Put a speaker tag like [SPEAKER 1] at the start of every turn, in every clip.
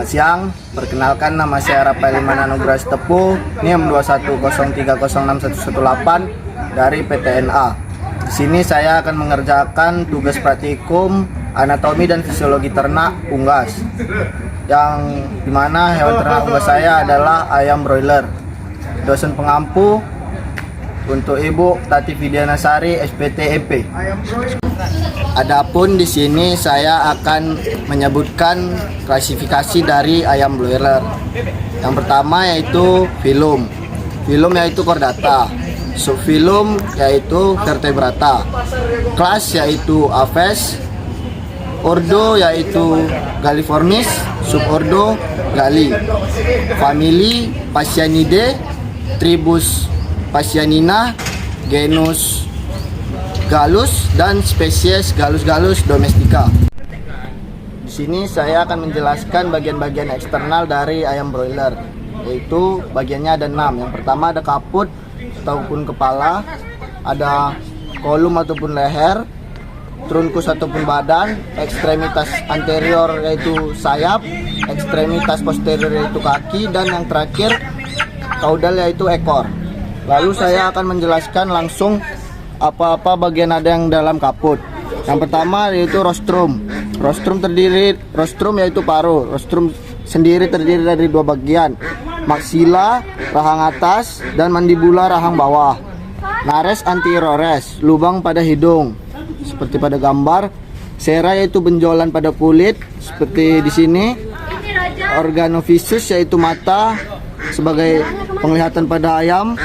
[SPEAKER 1] Selamat siang, perkenalkan nama saya Rafael Mananugraha Tepu, NIM 210306118 dari PTNA. Di sini saya akan mengerjakan tugas praktikum anatomi dan fisiologi ternak unggas, yang dimana hewan ternak unggas saya adalah ayam broiler. Dosen pengampu untuk Ibu Tati Vidianasari, SPT MP. Adapun di sini saya akan menyebutkan klasifikasi dari ayam broiler. Yang pertama yaitu filum. Filum yaitu chordata. Subfilum yaitu vertebrata. Kelas yaitu Aves. Ordo yaitu Galliformis. Subordo Galli. Famili Phasianidae. Tribus Phasianina. Genus Gallus dan spesies Gallus domestica. Di sini saya akan menjelaskan bagian-bagian eksternal dari ayam broiler, yaitu bagiannya ada 6. Yang pertama ada kaput ataupun kepala, ada kolum ataupun leher, trunkus ataupun badan, ekstremitas anterior yaitu sayap, ekstremitas posterior yaitu kaki, dan yang terakhir kaudal yaitu ekor. Lalu saya akan menjelaskan langsung apa-apa bagian ada yang dalam kaput. Yang pertama yaitu rostrum. Rostrum yaitu paruh. Rostrum sendiri terdiri dari 2 bagian, maksila rahang atas dan mandibula rahang bawah. Nares anteriores, lubang pada hidung seperti pada gambar. Sera yaitu benjolan pada kulit seperti di sini. Organovisus yaitu mata sebagai penglihatan pada ayam.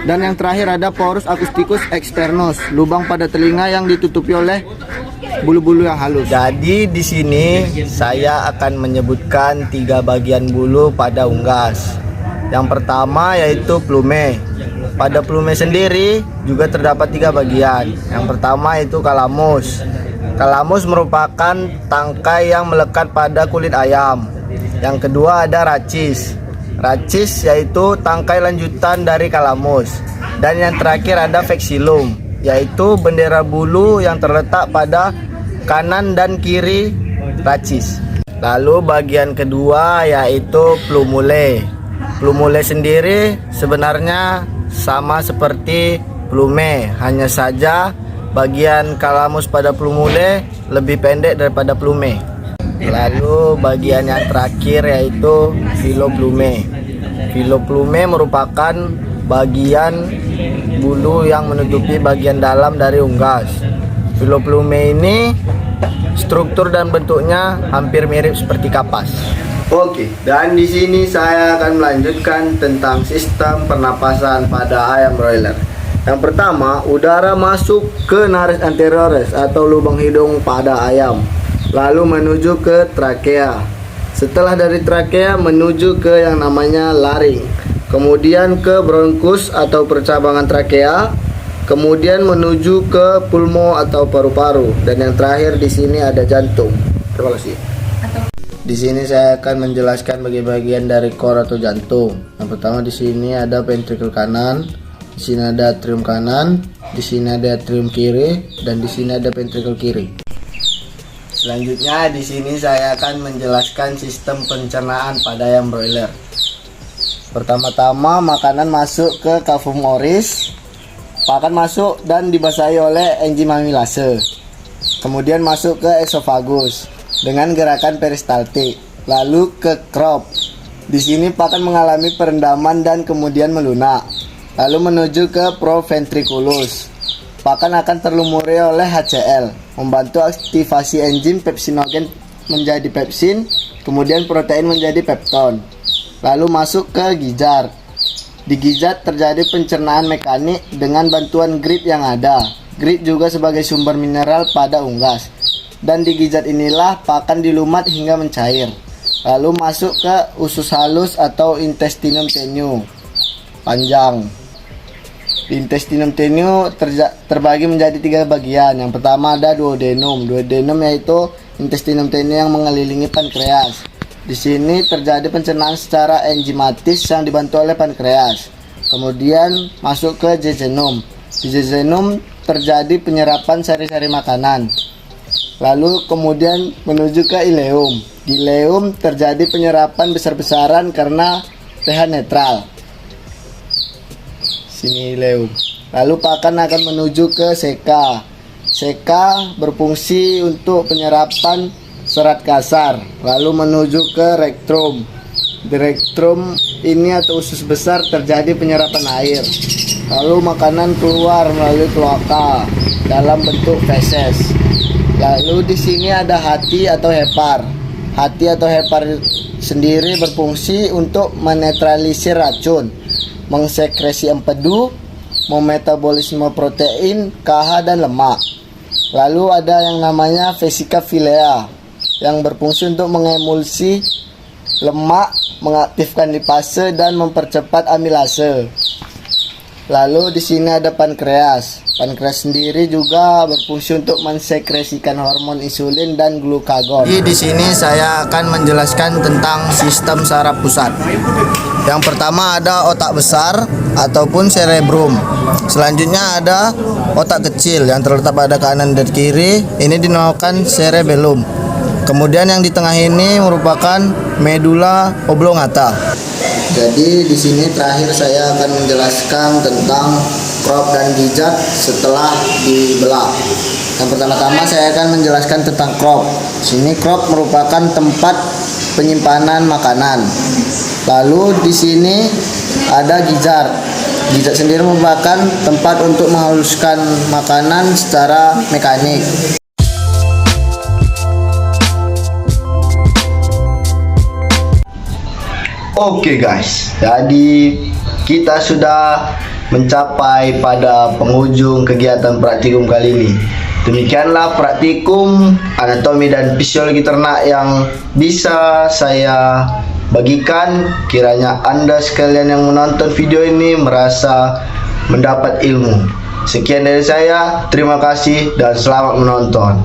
[SPEAKER 1] Dan yang terakhir ada porus acousticus externus, lubang pada telinga yang ditutupi oleh bulu-bulu yang halus. Jadi di sini saya akan menyebutkan 3 bagian bulu pada unggas. Yang pertama yaitu plume. Pada plume sendiri juga terdapat 3 bagian. Yang pertama yaitu kalamus. Kalamus merupakan tangkai yang melekat pada kulit ayam. Yang kedua ada racis. Racis yaitu tangkai lanjutan dari kalamus. Dan yang terakhir ada vexillum, yaitu bendera bulu yang terletak pada kanan dan kiri racis. Lalu bagian kedua yaitu plumule. Plumule sendiri sebenarnya sama seperti plume, hanya saja bagian kalamus pada plumule lebih pendek daripada plume. Lalu bagian yang terakhir yaitu filoplume. Filoplume merupakan bagian bulu yang menutupi bagian dalam dari unggas. Filoplume ini struktur dan bentuknya hampir mirip seperti kapas. Oke, dan di sini saya akan melanjutkan tentang sistem pernapasan pada ayam broiler. Yang pertama, udara masuk ke nares anteriores atau lubang hidung pada ayam, lalu menuju ke trakea. Setelah dari trakea menuju ke yang namanya laring, kemudian ke bronkus atau percabangan trakea, kemudian menuju ke pulmo atau paru-paru, dan yang terakhir di sini ada jantung. Terima kasih. Di sini saya akan menjelaskan bagian-bagian dari core atau jantung. Yang pertama di sini ada ventricle kanan, di sini ada atrium kanan, di sini ada atrium kiri, dan di sini ada ventricle kiri. Selanjutnya di sini saya akan menjelaskan sistem pencernaan pada ayam broiler. Pertama-tama makanan masuk ke cavum oris, pakan masuk dan dibasahi oleh enzim amilase. Kemudian masuk ke esofagus dengan gerakan peristaltik, lalu ke crop. Di sini pakan mengalami perendaman dan kemudian melunak, lalu menuju ke proventriculus. Pakan akan terlumuri oleh HCl, membantu aktivasi enzim pepsinogen menjadi pepsin, kemudian protein menjadi pepton. Lalu masuk ke gizat. Di gizat terjadi pencernaan mekanik dengan bantuan grit yang ada. Grit juga sebagai sumber mineral pada unggas. Dan di gizat inilah pakan dilumat hingga mencair. Lalu masuk ke usus halus atau intestinum tenue panjang. Intestinum tenue terbagi menjadi 3 bagian. Yang pertama ada duodenum. Duodenum yaitu intestinum tenue yang mengelilingi pankreas. Di sini terjadi pencernaan secara enzimatis yang dibantu oleh pankreas. Kemudian masuk ke jejunum. Di jejunum terjadi penyerapan sari-sari makanan. Lalu kemudian menuju ke ileum. Di ileum terjadi penyerapan besar-besaran karena pH netral. Sini ileum. Lalu pakan akan menuju ke seka. Seka berfungsi untuk penyerapan serat kasar. Lalu menuju ke rektrum. Di rektrum ini atau usus besar terjadi penyerapan air. Lalu makanan keluar melalui kloaka dalam bentuk feses. Lalu di sini ada hati atau hepar. Hati atau hepar sendiri berfungsi untuk menetralisir racun, mengsekresi empedu, memetabolisme protein, KH dan lemak. Lalu ada yang namanya vesika vilea yang berfungsi untuk mengemulsi lemak, mengaktifkan lipase dan mempercepat amilase. Lalu di sini ada pankreas. Pankreas sendiri juga berfungsi untuk mensekresikan hormon insulin dan glukagon. Di sini saya akan menjelaskan tentang sistem saraf pusat. Yang pertama ada otak besar ataupun cerebrum. Selanjutnya ada otak kecil yang terletak pada kanan dan kiri. Ini dinamakan cerebellum. Kemudian yang di tengah ini merupakan medula oblongata. Jadi di sini terakhir saya akan menjelaskan tentang crop dan gizzard setelah dibelah. Yang pertama-tama saya akan menjelaskan tentang crop. Sini crop merupakan tempat penyimpanan makanan. Lalu di sini ada gizzard. Gizzard sendiri merupakan tempat untuk menghaluskan makanan secara mekanik. Oke guys, jadi kita sudah mencapai pada penghujung kegiatan praktikum kali ini. Demikianlah praktikum anatomi dan fisiologi ternak yang bisa saya bagikan. Kiranya Anda sekalian yang menonton video ini merasa mendapat ilmu. Sekian dari saya, terima kasih dan selamat menonton.